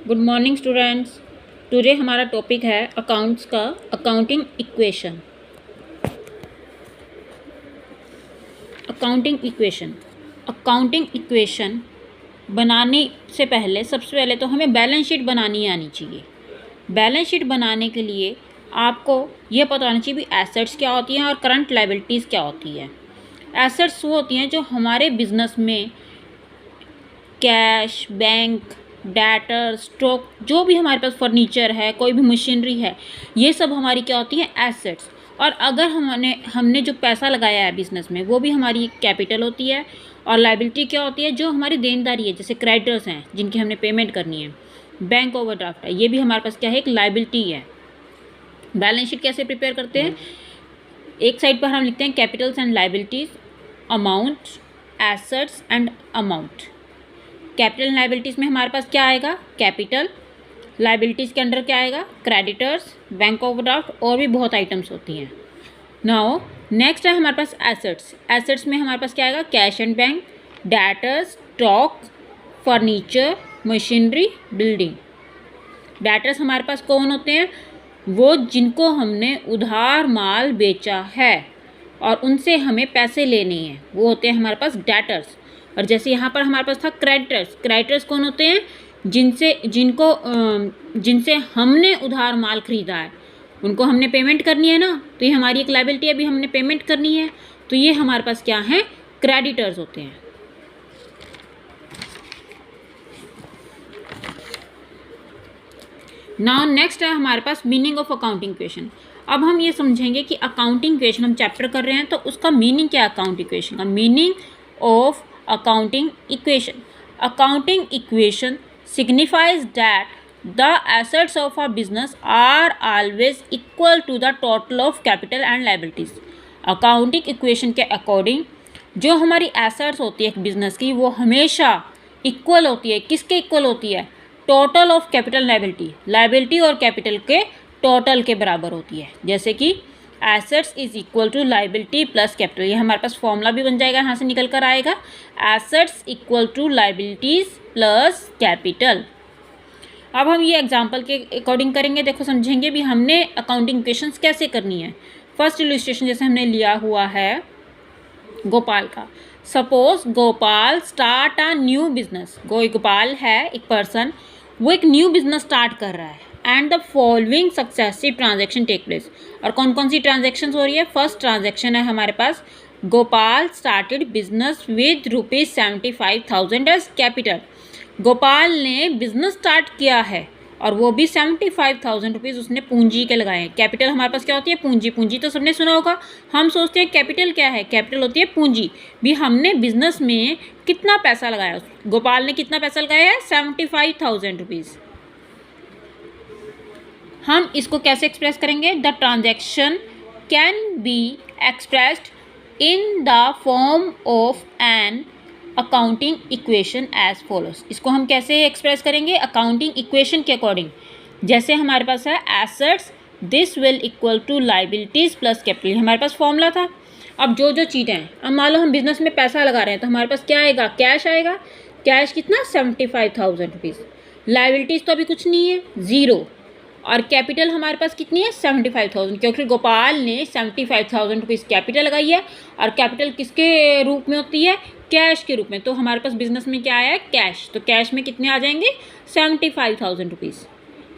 Good morning students. Today हमारा topic है accounts का अकाउंटिंग इक्वेशन। अकाउंटिंग इक्वेशन बनाने से पहले सबसे पहले तो हमें बैलेंस शीट बनानी आनी चाहिए। बैलेंस शीट बनाने के लिए आपको यह पता होना चाहिए भी एसेट्स क्या होती हैं और करंट लायबिलिटीज़ क्या होती है। एसेट्स वो होती हैं जो हमारे बिजनेस में कैश, बैंक, डेटर, स्टॉक, जो भी हमारे पास फर्नीचर है, कोई भी मशीनरी है, ये सब हमारी क्या होती हैं, एसेट्स। और अगर हमने जो पैसा लगाया है बिज़नेस में, वो भी हमारी कैपिटल होती है। और लायबिलिटी क्या होती है, जो हमारी देनदारी है, जैसे क्रेडिटर्स हैं जिनकी हमने पेमेंट करनी है, बैंक ओवरड्राफ्ट है, ये भी हमारे पास क्या है, एक लायबिलिटी है। बैलेंस शीट कैसे प्रिपेयर करते हैं, एक साइड पर हम लिखते हैं Capitals and liabilities, amount, assets and amount. Capital and liabilities में हमारे पास क्या आएगा, कैपिटल। लायबिलिटीज़ के अंडर क्या आएगा, क्रेडिटर्स, बैंक ओवरड्राफ्ट, और भी बहुत आइटम्स होती हैं। नाउ नेक्स्ट है हमारे पास एसेट्स। एसेट्स में हमारे पास क्या आएगा, cash and bank, debtors, stock, furniture, machinery, building. Debtors हमारे पास कौन होते हैं, वो जिनको हमने उधार माल बेचा है और उनसे हमें पैसे लेने हैं, वो होते हैं हमारे पास डेटर्स। और जैसे यहाँ पर हमारे पास था क्रेडिटर्स। क्रेडिटर्स कौन होते हैं, जिनसे हमने उधार माल खरीदा है, उनको हमने पेमेंट करनी है ना, तो ये हमारी एक लायबिलिटी है, अभी हमने पेमेंट करनी है, तो ये हमारे पास क्या है, क्रेडिटर्स होते हैं। नाउ नेक्स्ट है हमारे पास मीनिंग ऑफ अकाउंटिंग इक्वेशन। अब हम ये समझेंगे कि अकाउंटिंग इक्वेशन हम चैप्टर कर रहे हैं, तो उसका मीनिंग क्या है, अकाउंटिंग इक्वेशन का meaning of accounting equation. Accounting equation signifies that the assets of a business are always equal to the total of capital and liabilities. Accounting equation के अकॉर्डिंग जो हमारी एसेट्स होती है एक बिजनेस की, वो हमेशा इक्वल होती है। किसके इक्वल होती है, total of capital liability, liability और कैपिटल के टोटल के बराबर होती है। जैसे कि assets is equal to liability plus capital, ये हमारे पास फॉर्मूला भी बन जाएगा, यहाँ से निकल कर आएगा, assets equal to liabilities plus capital. अब हम ये एग्जांपल के अकॉर्डिंग करेंगे, देखो समझेंगे भी हमने अकाउंटिंग इक्वेशंस कैसे करनी है। फर्स्ट इलस्ट्रेशन जैसे हमने लिया हुआ है गोपाल का। Suppose Gopal start a new business. Gopal है एक पर्सन, वो एक न्यू बिजनेस स्टार्ट कर रहा है and the following successive transaction take place. और कौन कौन सी ट्रांजेक्शन हो रही है, फर्स्ट ट्रांजेक्शन है हमारे पास, Gopal started business with ₹75,000 as capital. Gopal ने बिजनेस स्टार्ट किया है और वो भी ₹75,000 उसने पूंजी के लगाए हैं। कैपिटल हमारे पास क्या होती है, पूंजी। पूंजी तो सबने सुना होगा, हम सोचते हैं कैपिटल क्या है, कैपिटल होती है पूंजी। भी हमने बिजनेस में कितना पैसा लगाया, गोपाल ने कितना पैसा लगाया है, ₹75,000। हम इसको कैसे एक्सप्रेस करेंगे, the transaction can be expressed in the form of an accounting equation as follows. इसको हम कैसे एक्सप्रेस करेंगे, अकाउंटिंग इक्वेशन के अकॉर्डिंग। जैसे हमारे पास है assets this will equal to liabilities plus capital, हमारे पास फॉर्मूला था। अब जो चीज़ें हैं, अब मान लो हम बिजनेस में पैसा लगा रहे हैं, तो हमारे पास क्या आएगा, कैश आएगा। कैश कितना, ₹75,000। लायबिलिटीज़ तो अभी कुछ नहीं है, ज़ीरो। और कैपिटल हमारे पास कितनी है, 75,000, क्योंकि गोपाल ने ₹75,000 कैपिटल लगाई है। और कैपिटल किसके रूप में होती है, कैश के रूप में। तो हमारे पास बिजनेस में क्या आया है, कैश। तो कैश में कितने आ जाएंगे, ₹75,000।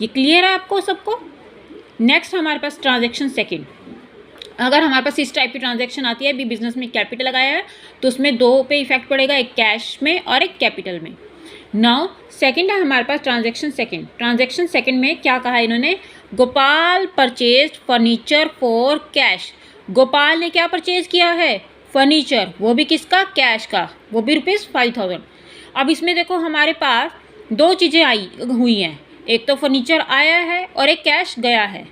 ये क्लियर है आपको सबको। नेक्स्ट हमारे पास ट्रांजेक्शन सेकेंड। अगर हमारे पास इस टाइप की ट्रांजेक्शन आती है, भी बिजनेस में कैपिटल लगाया है, तो उसमें दो पे इफेक्ट पड़ेगा, एक कैश में और एक कैपिटल में। नाउ सेकंड है हमारे पास ट्रांजैक्शन सेकंड। ट्रांजैक्शन सेकंड में क्या कहा इन्होंने, Gopal purchase furniture for cash. Gopal ने क्या परचेज किया है, फर्नीचर, वो भी किसका, कैश का, वो भी ₹5,000। अब इसमें देखो हमारे पास दो चीज़ें आई हुई हैं, एक तो फर्नीचर आया है और एक कैश गया है।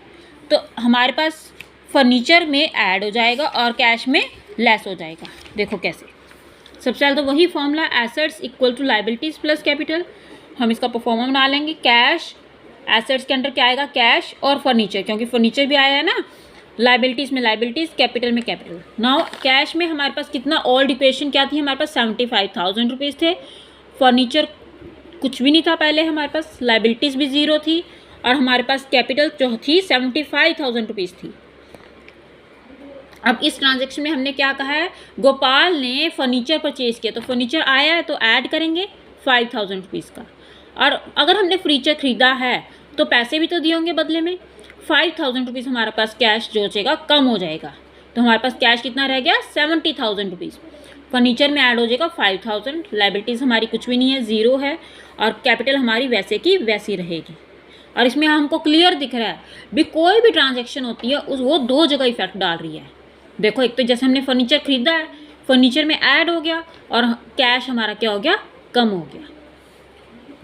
तो हमारे पास फर्नीचर में ऐड हो जाएगा और कैश में लेस हो जाएगा। देखो कैसे, सबसे पहले तो वही formula, assets equal to liabilities plus capital. हम इसका परफॉर्मा बना लेंगे, कैश, एसेट्स के अंडर क्या आएगा, कैश और फर्नीचर, क्योंकि फर्नीचर भी आया है ना, लायबिलिटीज़ में लायबिलिटीज़, कैपिटल में कैपिटल। नाउ कैश में हमारे पास कितना, ओल्ड इक्वेशन क्या थी, हमारे पास ₹75,000 थे। फर्नीचर कुछ भी नहीं था पहले हमारे पास, लाइबिलिटीज़ भी ज़ीरो थी और हमारे पास कैपिटल जो थी 75,000 रुपीज़ थी। अब इस ट्रांजैक्शन में हमने क्या कहा है, गोपाल ने फर्नीचर परचेज़ किया, तो फर्नीचर आया है तो ऐड करेंगे 5,000 रुपीज़ का। और अगर हमने फर्नीचर ख़रीदा है तो पैसे भी तो दिए होंगे बदले में, 5,000 रुपीज़ हमारे पास कैश जो बचेगा कम हो जाएगा। तो हमारे पास कैश कितना रह गया, 70,000 रुपीज़। फर्नीचर में ऐड हो जाएगा 5,000, लाइबिलिटीज़ हमारी कुछ भी नहीं है, ज़ीरो है, और कैपिटल हमारी वैसे की वैसी रहेगी। और इसमें हमको क्लियर दिख रहा है भी कोई भी ट्रांजैक्शन होती है वो दो जगह इफेक्ट डाल रही है। देखो, एक तो जैसे हमने फर्नीचर खरीदा है, फर्नीचर में ऐड हो गया और कैश हमारा क्या हो गया, कम हो गया।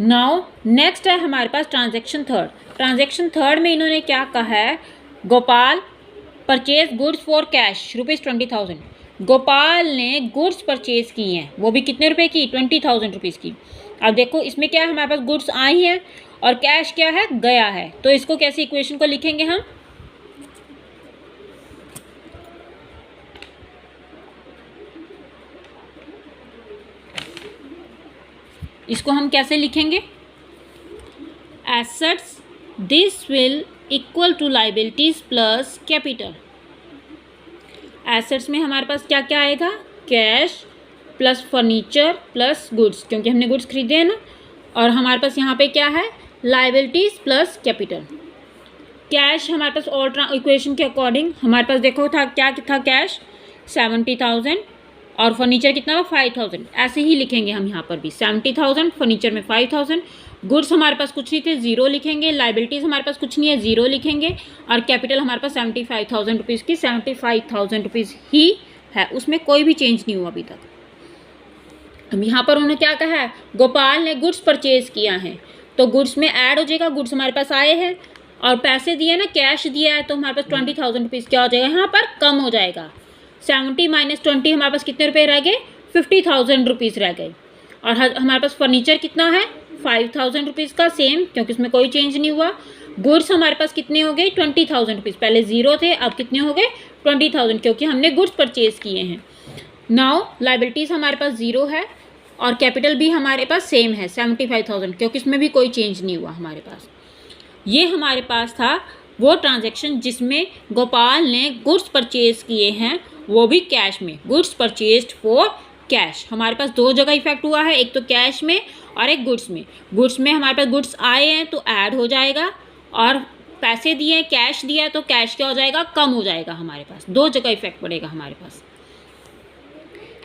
नाउ नेक्स्ट है हमारे पास ट्रांजैक्शन थर्ड। ट्रांजैक्शन थर्ड में इन्होंने क्या कहा है, Gopal purchase goods for cash ₹20,000। Gopal ने गुड्स परचेज की हैं, वो भी कितने रुपए की, 20,000 रुपीज़ की। अब देखो इसमें क्या है, हमारे पास गुड्स आई हैं और कैश क्या है, गया है। तो इसको कैसे इक्वेशन को लिखेंगे हम, इसको हम कैसे लिखेंगे, assets this will equal to liabilities plus capital. Assets में हमारे पास क्या क्या आएगा, cash plus furniture plus goods, क्योंकि हमने गुड्स खरीदे हैं ना। और हमारे पास यहाँ पे क्या है, लाइबिलिटीज प्लस कैपिटल। कैश हमारे पास और इक्वेशन के अकॉर्डिंग हमारे पास देखो था क्या था, कैश 70,000 और फर्नीचर कितना, 5,000। ऐसे ही लिखेंगे हम यहाँ पर भी, 70,000 फर्नीचर में 5,000। गुड्स हमारे पास कुछ नहीं थे, ज़ीरो लिखेंगे। लाइबिलिटीज़ हमारे पास कुछ नहीं है, ज़ीरो लिखेंगे। और कैपिटल हमारे पास 75,000 रुपीज़ की 75,000 रुपीज़ ही है, उसमें कोई भी चेंज नहीं हुआ अभी तक। अब यहाँ पर उन्होंने क्या कहा है, गोपाल ने गुड्स परचेज किया है, तो गुड्स में ऐड हो जाएगा, गुड्स हमारे पास आए हैं और पैसे दिए ना, कैश दिया है, तो हमारे पास 20,000 रुपीज़ क्या हो जाएगा, यहाँ पर कम हो जाएगा। 70 माइनस 20 हमारे पास कितने रुपए रह गए, 50,000 रुपीज़ रह गए। और हमारे पास फर्नीचर कितना है, 5,000 रुपीज़ का, सेम, क्योंकि उसमें कोई चेंज नहीं हुआ। गुड्स हमारे पास कितने हो गए, 20,000 रुपीज़, पहले ज़ीरो थे अब कितने हो गए, 20,000, क्योंकि हमने गुड्स परचेज किए हैं। नाउ लाइबिलिटीज़ हमारे पास ज़ीरो है और कैपिटल भी हमारे पास सेम है 75,000, क्योंकि इसमें भी कोई चेंज नहीं हुआ हमारे पास। ये हमारे पास था वो ट्रांजैक्शन जिसमें गोपाल ने गुड्स परचेज किए हैं, वो भी कैश में, गुड्स परचेज्ड फॉर कैश। हमारे पास दो जगह इफेक्ट हुआ है, एक तो कैश में और एक गुड्स में। गुड्स में हमारे पास गुड्स आए हैं तो ऐड हो जाएगा, और पैसे दिए, कैश दिया है तो कैश क्या हो जाएगा, कम हो जाएगा। हमारे पास दो जगह इफेक्ट पड़ेगा हमारे पास।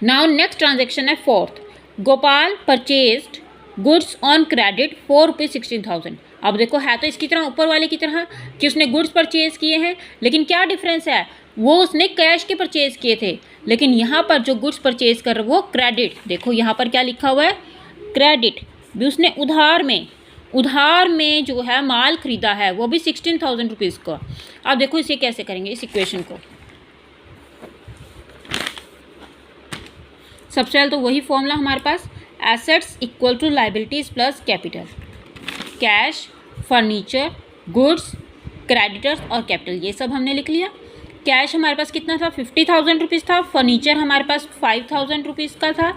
नाउ नेक्स्ट ट्रांजैक्शन है fourth, Gopal purchased goods on credit ₹16,000। अब देखो है तो इसकी तरह, ऊपर वाले की तरह कि उसने गुड्स परचेज किए हैं, लेकिन क्या डिफरेंस है, वो उसने कैश के परचेज किए थे, लेकिन यहाँ पर जो गुड्स परचेज कर वो क्रेडिट। देखो यहाँ पर क्या लिखा हुआ है, क्रेडिट भी उसने उधार में जो है माल खरीदा है, वो भी 16,000 रुपीज़ का। अब देखो इसे कैसे करेंगे, इस इक्वेशन को। सबसे पहले तो वही फॉर्मूला हमारे पास, assets equal to liabilities plus capital. Cash, furniture, goods, creditors और कैपिटल, ये सब हमने लिख लिया। कैश हमारे पास कितना था, 50,000 रुपीज़ था। फर्नीचर हमारे पास 5,000 रुपीज़ का था।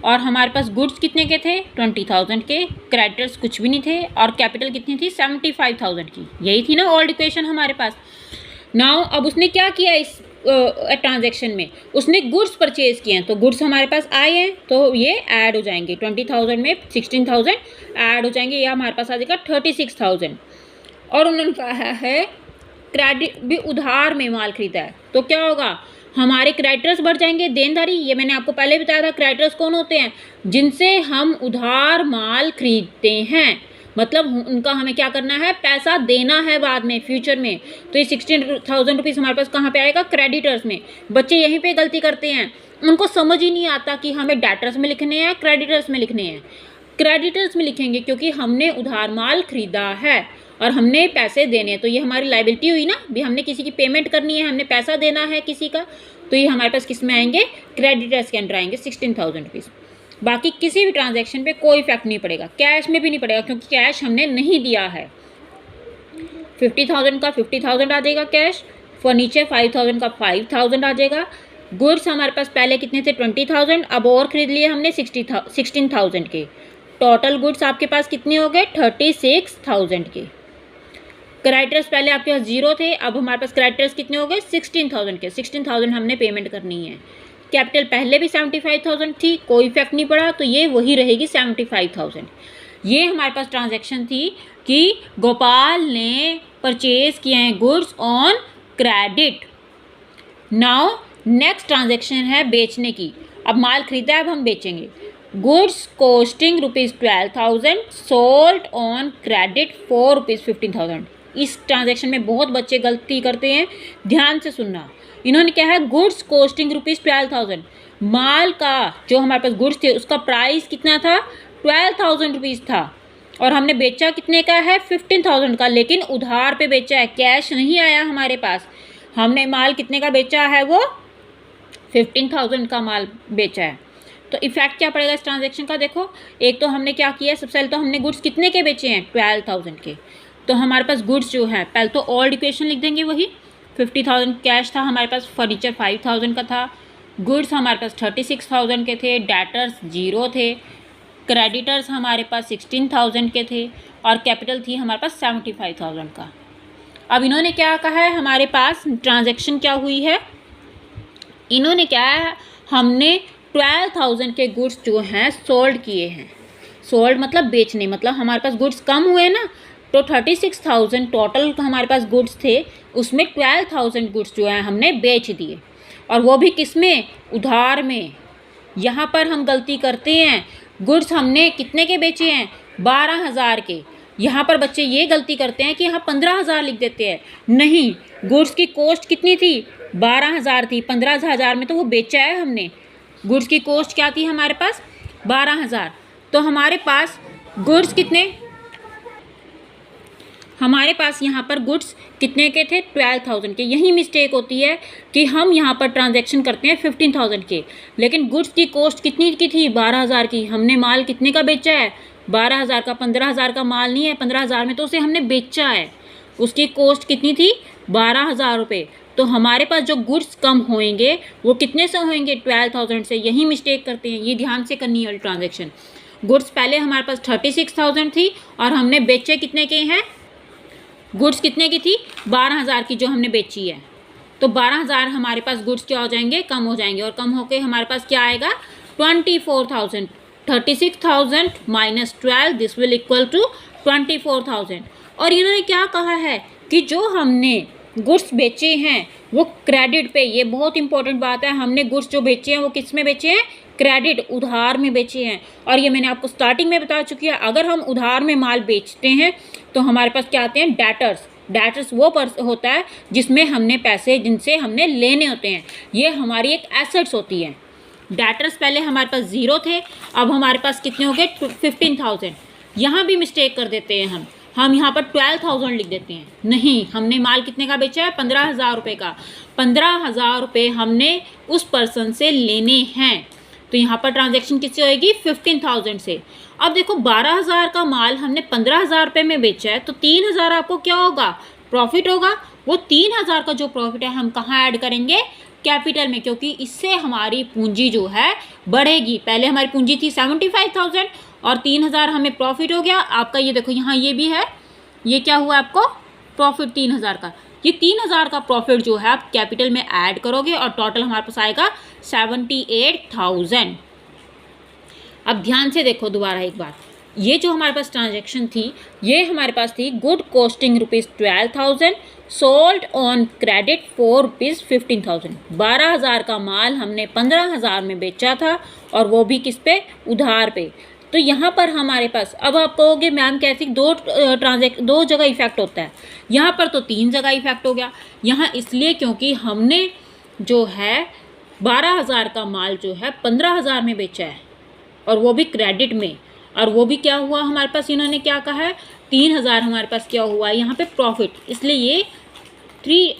और हमारे पास गुड्स कितने के थे, 20,000 के। क्रेडिटर्स कुछ भी नहीं थे। और कैपिटल कितनी थी, 75,000 की। यही थी ना ओल्ड इक्वेशन हमारे पास। नाउ अब उसने क्या किया इस ट्रांजैक्शन में, उसने गुड्स परचेज किए हैं, तो गुड्स हमारे पास आए हैं तो ये ऐड हो जाएंगे। 20,000 में 16,000 ऐड हो जाएंगे, ये हमारे पास आ जाएगा 36,000। और उन्होंने कहा है क्रेडिट भी उधार में माल खरीदा है, तो क्या होगा, हमारे क्रेडिटर्स बढ़ जाएंगे, देनदारी। ये मैंने आपको पहले बताया था, क्रेडिटर्स कौन होते हैं, जिनसे हम उधार माल खरीदते हैं, मतलब उनका हमें क्या करना है, पैसा देना है बाद में, फ्यूचर में। तो ये 16,000 रुपीज़ हमारे पास कहाँ पे आएगा, क्रेडिटर्स में। बच्चे यहीं पे गलती करते हैं, उनको समझ ही नहीं आता कि हमें डेटर्स में लिखने हैं, क्रेडिटर्स में लिखने हैं। क्रेडिटर्स में लिखेंगे क्योंकि हमने उधार माल खरीदा है और हमने पैसे देने हैं, तो ये हमारी लाइबिलिटी हुई ना, भी हमने किसी की पेमेंट करनी है, हमने पैसा देना है किसी का, तो ये हमारे पास किस में आएंगे, क्रेडिटर्स के अंडर आएंगे 16,000 रुपीज़। बाकी किसी भी ट्रांजैक्शन पे कोई इफेक्ट नहीं पड़ेगा, कैश में भी नहीं पड़ेगा, क्योंकि कैश हमने नहीं दिया है। 50,000 का 50,000 आ जाएगा कैश, फर्नीचर 5,000 का 5,000 आ जाएगा। गुड्स हमारे पास पहले कितने थे, 20,000, अब और खरीद लिए हमने 16,000 के। टोटल गुड्स आपके पास कितने हो गए 36,000 के। क्रेडिटर्स पहले आपके पास 0 थे, अब हमारे पास क्रेडिटर्स कितने हो गए 16,000 के। 16,000 हमने पेमेंट करनी है। कैपिटल पहले भी 75,000 थी, कोई इफेक्ट नहीं पड़ा, तो ये वही रहेगी 75,000। ये हमारे पास ट्रांजैक्शन थी कि गोपाल ने परचेज किए हैं goods on credit. Now next transaction है बेचने की। अब माल खरीदा है, अब हम बेचेंगे। Goods costing ₹12,000 sold on credit for ₹15,000। इस ट्रांजैक्शन में बहुत बच्चे गलती करते हैं, ध्यान से सुनना। इन्होंने क्या है, गुड्स कॉस्टिंग ₹12,000, माल का जो हमारे पास गुड्स थे उसका प्राइस कितना था 12,000 रुपीज़ था, और हमने बेचा कितने का है 15,000 का, लेकिन उधार पे बेचा है, कैश नहीं आया हमारे पास। हमने माल कितने का बेचा है, वो 15,000 का माल बेचा है। तो इफेक्ट क्या पड़ेगा इस ट्रांजैक्शन का, देखो एक तो हमने क्या किया, सबसे पहले तो हमने गुड्स कितने के बेचे हैं 12,000 के। तो हमारे पास गुड्स जो है, पहले तो ओल्ड इक्वेशन लिख देंगे, वही 50,000 कैश था हमारे पास, फर्नीचर 5,000 का था, गुड्स हमारे पास 36,000 के थे, डेटर्स 0 थे, क्रेडिटर्स हमारे पास 16,000 के थे, और कैपिटल थी हमारे पास 75,000 का। अब इन्होंने क्या कहा है, हमारे पास ट्रांजैक्शन क्या हुई है, इन्होंने क्या है, हमने 12,000 के गुड्स जो हैं सोल्ड किए हैं। सोल्ड मतलब बेचने, मतलब हमारे पास गुड्स कम हुए ना, तो 36,000 टोटल हमारे पास गुड्स थे, उसमें 12,000 गुड्स जो हैं हमने बेच दिए, और वो भी किस में, उधार में। यहाँ पर हम गलती करते हैं, गुड्स हमने कितने के बेचे हैं 12,000 के। यहाँ पर बच्चे ये गलती करते हैं कि यहाँ 15,000 लिख देते हैं। नहीं, गुड्स की कॉस्ट कितनी थी 12,000 थी, 15,000 में तो वो बेचा है हमने। गुड्स की कॉस्ट क्या थी हमारे पास 12,000, तो हमारे पास गुड्स कितने, हमारे पास यहाँ पर गुड्स कितने के थे 12,000 के। यही मिस्टेक होती है कि हम यहाँ पर ट्रांजैक्शन करते हैं 15,000 के, लेकिन गुड्स की कॉस्ट कितनी की थी 12,000 की। हमने माल कितने का बेचा है 12,000 का, 15,000 का माल नहीं है, 15,000 में तो उसे हमने बेचा है, उसकी कॉस्ट कितनी थी 12,000 रुपये। तो हमारे पास जो गुड्स कम होंगे वो कितने से होंगे 12,000 से। यही मिस्टेक करते हैं, ये ध्यान से करनी है ट्रांजैक्शन। गुड्स पहले हमारे पास 36,000 थी, और हमने बेचे कितने के हैं, गुड्स कितने की थी 12,000 की जो हमने बेची है। तो 12,000 हमारे पास गुड्स क्या हो जाएंगे, कम हो जाएंगे, और कम होके हमारे पास क्या आएगा 24,000। 36,000 minus 12 this will equal to 24,000। और इन्होंने क्या कहा है कि जो हमने गुड्स बेचे हैं वो क्रेडिट पे, ये बहुत इंपॉर्टेंट बात है, हमने गुड्स जो बेचे हैं वो किस में बेचे हैं क्रेडिट, उधार में बेचे हैं। और ये मैंने आपको स्टार्टिंग में बता चुकी है, अगर हम उधार में माल बेचते हैं तो हमारे पास क्या आते हैं डेटर्स। डेटर्स वो होता है जिसमें हमने पैसे, जिनसे हमने लेने होते हैं, ये हमारी एक एसेट्स होती है। डेटर्स पहले हमारे पास 0 थे, अब हमारे पास कितने हो गए 15,000। यहाँ भी मिस्टेक कर देते हैं हम यहाँ पर 12,000 लिख देते हैं। नहीं, हमने माल कितने का बेचा है 15,000 रुपये का। 15,000 रुपये हमने उस पर्सन से लेने हैं, तो यहाँ पर ट्रांजैक्शन किससे होएगी 15,000 से। अब देखो 12,000 का माल हमने 15,000 रुपये में बेचा है, तो 3,000 आपको क्या होगा प्रॉफिट होगा। वो 3,000 का जो प्रॉफिट है हम कहाँ ऐड करेंगे कैपिटल में, क्योंकि इससे हमारी पूंजी जो है बढ़ेगी। पहले हमारी पूंजी थी 75,000 और 3,000 हमें प्रॉफिट हो गया आपका। ये देखो यहाँ ये भी है, ये क्या हुआ आपको प्रॉफिट 3,000 का। ये 3,000 का प्रॉफिट जो है आप कैपिटल में ऐड करोगे और टोटल हमारे पास आएगा 78,000। अब ध्यान से देखो दोबारा एक बार, ये जो हमारे पास ट्रांजैक्शन थी ये हमारे पास थी good costing ₹12,000 sold on credit for ₹15,000। 12,000 का माल हमने 15,000 में बेचा था और वो भी किस पे उधार पे। तो यहाँ पर हमारे पास, अब आप कहोगे मैम कैसे दो जगह इफेक्ट होता है, यहाँ पर तो 3 जगह इफेक्ट हो गया। यहाँ इसलिए क्योंकि हमने जो है 12,000 का माल जो है 15,000 में बेचा है और वो भी क्रेडिट में, और वो भी क्या हुआ हमारे पास, इन्होंने क्या कहा है 3,000 हमारे पास क्या हुआ है यहाँ पे प्रॉफिट, इसलिए ये 3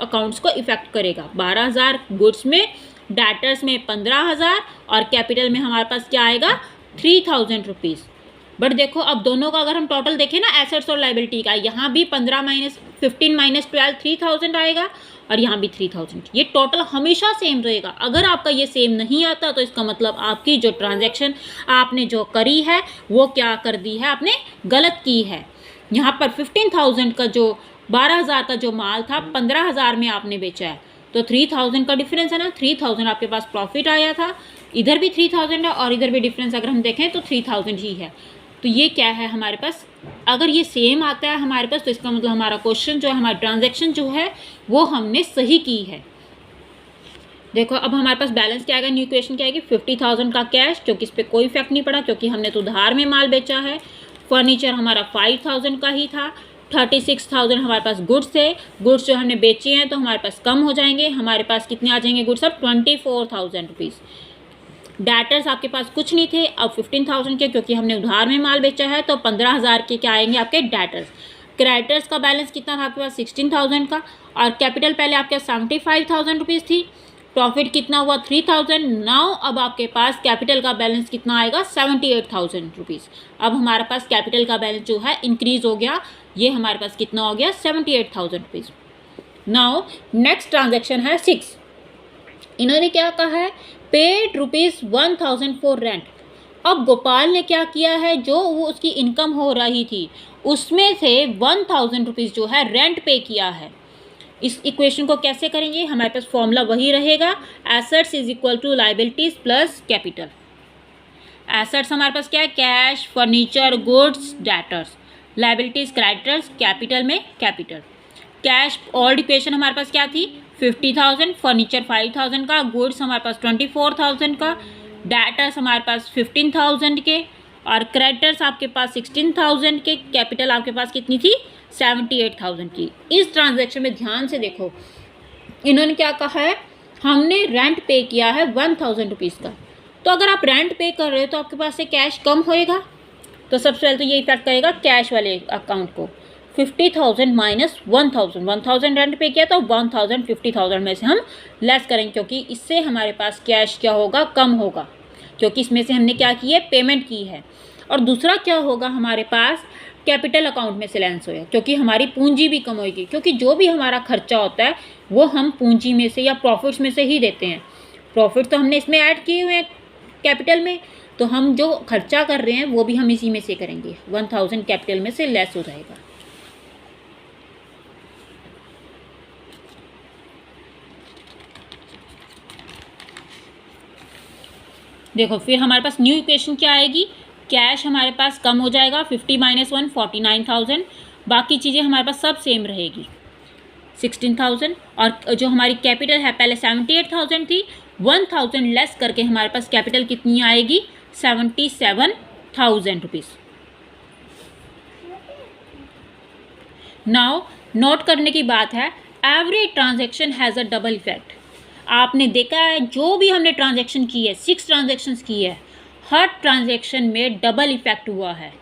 अकाउंट्स को इफेक्ट करेगा। 12,000 गुड्स में, डेटर्स में 15,000 और कैपिटल में हमारे पास क्या आएगा 3,000 रुपीज़। बट देखो अब दोनों का अगर हम टोटल देखें ना एसेट्स और लाइबिलिटी का, यहाँ भी 15 माइनस 15 माइनस 12 3000 आएगा और यहाँ भी 3000। ये टोटल हमेशा सेम रहेगा। अगर आपका ये सेम नहीं आता तो इसका मतलब आपकी जो ट्रांजैक्शन आपने जो करी है वो क्या कर दी है, आपने गलत की है। यहाँ पर 15,000 का जो 12,000 का जो माल था 15,000 में आपने बेचा है, तो 3000 का डिफरेंस है ना, 3000 आपके पास प्रॉफिट आया था, इधर भी 3000 है और इधर भी डिफरेंस अगर हम देखें तो 3000 ही है। तो ये क्या है हमारे पास, अगर ये सेम आता है हमारे पास तो इसका मतलब हमारा क्वेश्चन जो है, हमारी ट्रांजैक्शन जो है वो हमने सही की है। देखो अब हमारे पास बैलेंस क्या आएगा, न्यू इक्वेशन क्या आएगी, 50,000 का कैश, क्योंकि इस पर कोई इफेक्ट नहीं पड़ा क्योंकि हमने तो उधार में माल बेचा है। फर्नीचर हमारा 5,000 का ही था। 36,000 हमारे पास गुड्स थे, गुड्स जो हमने बेचे हैं तो हमारे पास कम हो जाएंगे, हमारे पास कितने आ जाएंगे गुड्स अब 24,000 रुपीज़। डेटर्स आपके पास कुछ नहीं थे, अब 15,000 के क्योंकि हमने उधार में माल बेचा है तो 15,000 के क्या आएंगे आपके डेटर्स। क्रेडिटर्स का बैलेंस कितना था आपके पास 16,000 का, और कैपिटल पहले आपके पास 75,000 रुपीज़ थी, प्रॉफिट कितना हुआ 3,000। नाउ अब आपके पास कैपिटल का बैलेंस कितना आएगा 78,000 रुपीज़। अब हमारे पास कैपिटल का बैलेंस जो है इंक्रीज हो गया, ये हमारे पास कितना हो गया 78,000 रुपीज़। नाउ नेक्स्ट ट्रांजेक्शन है 6। इन्होंने क्या कहा है, पेड ₹1,000 फॉर रेंट। अब गोपाल ने क्या किया है, जो वो उसकी इनकम हो रही थी उसमें से 1,000 रुपीज़ जो है रेंट पे किया है। इस इक्वेशन को कैसे करेंगे, हमारे पास फॉर्मूला वही रहेगा, assets is equal to liabilities plus capital. Assets हमारे पास क्या है, cash, furniture, goods, debtors, liabilities creditors, capital में कैपिटल। कैश ओल्ड इक्वेशन हमारे पास क्या थी 50,000, फर्नीचर 5,000 का, गुड्स हमारे पास 24,000 का, डेटर्स हमारे पास 15,000 के, और क्रेडिटर्स आपके पास 16,000 के, कैपिटल आपके पास कितनी थी 78,000 की। इस ट्रांजैक्शन में ध्यान से देखो, इन्होंने क्या कहा है, हमने रेंट पे किया है 1,000 रुपीज़ का। तो अगर आप रेंट पे कर रहे हो तो आपके पास से कैश कम होएगा, तो सबसे पहले तो ये इफेक्ट करेगा कैश वाले अकाउंट को। 50,000 माइनस 1,000, 1,000 रेंट पे किया तो 1,000 50,000 में से हम लेस करेंगे, क्योंकि इससे हमारे पास कैश क्या होगा, कम होगा, क्योंकि इसमें से हमने क्या की है, पेमेंट की है। और दूसरा क्या होगा, हमारे पास कैपिटल अकाउंट में से लेंस होगा, क्योंकि हमारी पूंजी भी कम होगी, क्योंकि जो भी हमारा खर्चा होता है वो हम पूंजी में से या प्रॉफिट्स में से ही देते हैं। प्रॉफिट तो हमने इसमें ऐड किए हुए हैं कैपिटल में, तो हम जो खर्चा कर रहे हैं वो भी हम इसी में से करेंगे, 1,000 कैपिटल में से लेस हो जाएगा। देखो फिर हमारे पास न्यू इक्वेशन क्या आएगी, कैश हमारे पास कम हो जाएगा, 50 माइनस 1 49,000, बाकी चीज़ें हमारे पास सब सेम रहेगी 16,000, और जो हमारी कैपिटल है पहले 78,000 थी, 1,000 लेस करके हमारे पास कैपिटल कितनी आएगी 77,000 रुपीज़। नाउ नोट करने की बात है, every transaction has a double effect. आपने देखा है जो भी हमने ट्रांजैक्शन की है, 6 ट्रांजैक्शंस की है, हर ट्रांजैक्शन में डबल इफेक्ट हुआ है,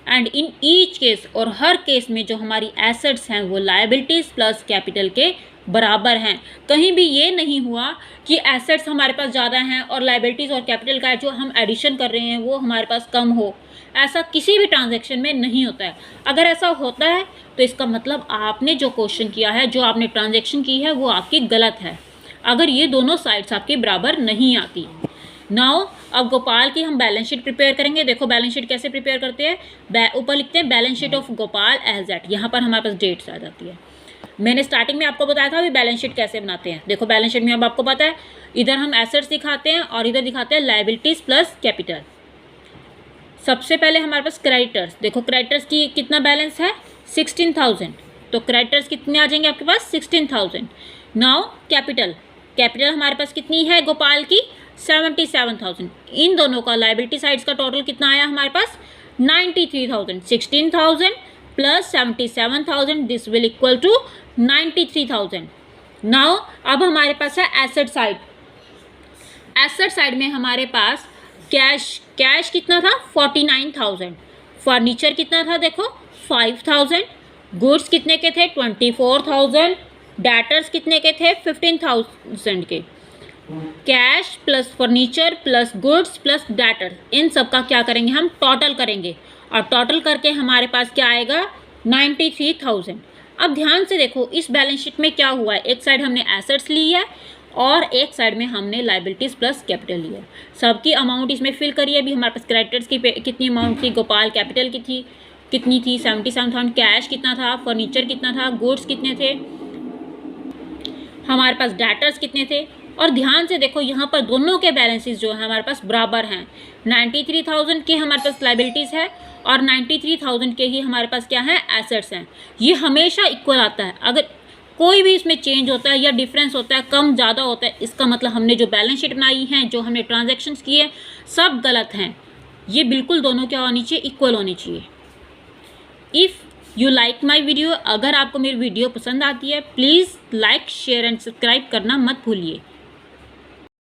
एंड इन ईच केस, और हर केस में जो हमारी एसेट्स हैं वो लायबिलिटीज़ प्लस कैपिटल के बराबर हैं। कहीं भी ये नहीं हुआ कि एसेट्स हमारे पास ज़्यादा हैं और लायबिलिटीज़ और कैपिटल का जो हम एडिशन कर रहे हैं वो हमारे पास कम हो, ऐसा किसी भी ट्रांजैक्शन में नहीं होता है। अगर ऐसा होता है तो इसका मतलब आपने जो क्वेश्चन किया है, जो आपने ट्रांजैक्शन की है वो आपकी गलत है, अगर ये दोनों साइड्स आपके बराबर नहीं आती। नाउ अब गोपाल की हम बैलेंस शीट प्रिपेयर करेंगे। देखो बैलेंस शीट कैसे प्रिपेयर करते हैं, ऊपर लिखते हैं balance sheet of Gopal as at, यहाँ पर हमारे पास डेट्स आ जाती है। मैंने स्टार्टिंग में आपको बताया था अभी बैलेंस शीट कैसे बनाते हैं। देखो बैलेंस शीट में अब आपको पता है, इधर हम एसेट्स दिखाते हैं और इधर दिखाते हैं लायबिलिटीज़ प्लस कैपिटल। सबसे पहले हमारे पास क्रेडिटर्स, देखो क्रेडिटर्स की कितना बैलेंस है 16,000, तो क्रेडिटर्स कितने आ जाएंगे आपके पास 16,000। नाउ कैपिटल, कैपिटल हमारे पास कितनी है गोपाल की 77,000। इन दोनों का लायबिलिटी साइड्स का टोटल कितना आया हमारे पास 93,000। 16,000 plus 77,000, this will equal to 93,000। Now अब हमारे पास है एसेट साइड। एसेट साइड में हमारे पास कैश कितना था 49,000, फर्नीचर कितना था देखो 5,000, गुड्स कितने के थे 24,000, डेटर्स कितने के थे 15,000 के। Cash plus furniture plus goods plus debtor, इन सब का क्या करेंगे हम टोटल करेंगे, और टोटल करके हमारे पास क्या आएगा 93,000। अब ध्यान से देखो इस बैलेंस शीट में क्या हुआ है, एक साइड हमने एसेट्स ली है और एक साइड में हमने लाइबिलिटीज़ प्लस कैपिटल लिया है। सबकी अमाउंट इसमें फिल करिए। अभी हमारे पास क्रेडिटर्स की कितनी अमाउंट थी, गोपाल कैपिटल की थी कितनी थी 77,000, कैश कितना था, फर्नीचर कितना था, गुड्स कितने थे, हमारे पास डेटर्स कितने थे। और ध्यान से देखो यहाँ पर दोनों के बैलेंसेस जो है हमारे पास बराबर हैं। 93,000 के हमारे पास लाइबिलिटीज़ है और 93,000 के ही हमारे पास क्या है, एसेट्स हैं। ये हमेशा इक्वल आता है। अगर कोई भी इसमें चेंज होता है या डिफरेंस होता है, कम ज़्यादा होता है, इसका मतलब हमने जो बैलेंस शीट बनाई है, जो हमने ट्रांजेक्शन्स किए, सब गलत हैं। ये बिल्कुल दोनों क्या होनी चाहिए, इक्वल होनी चाहिए। If you like my video, अगर आपको मेरी वीडियो पसंद आती है please like share and subscribe करना मत भूलिए।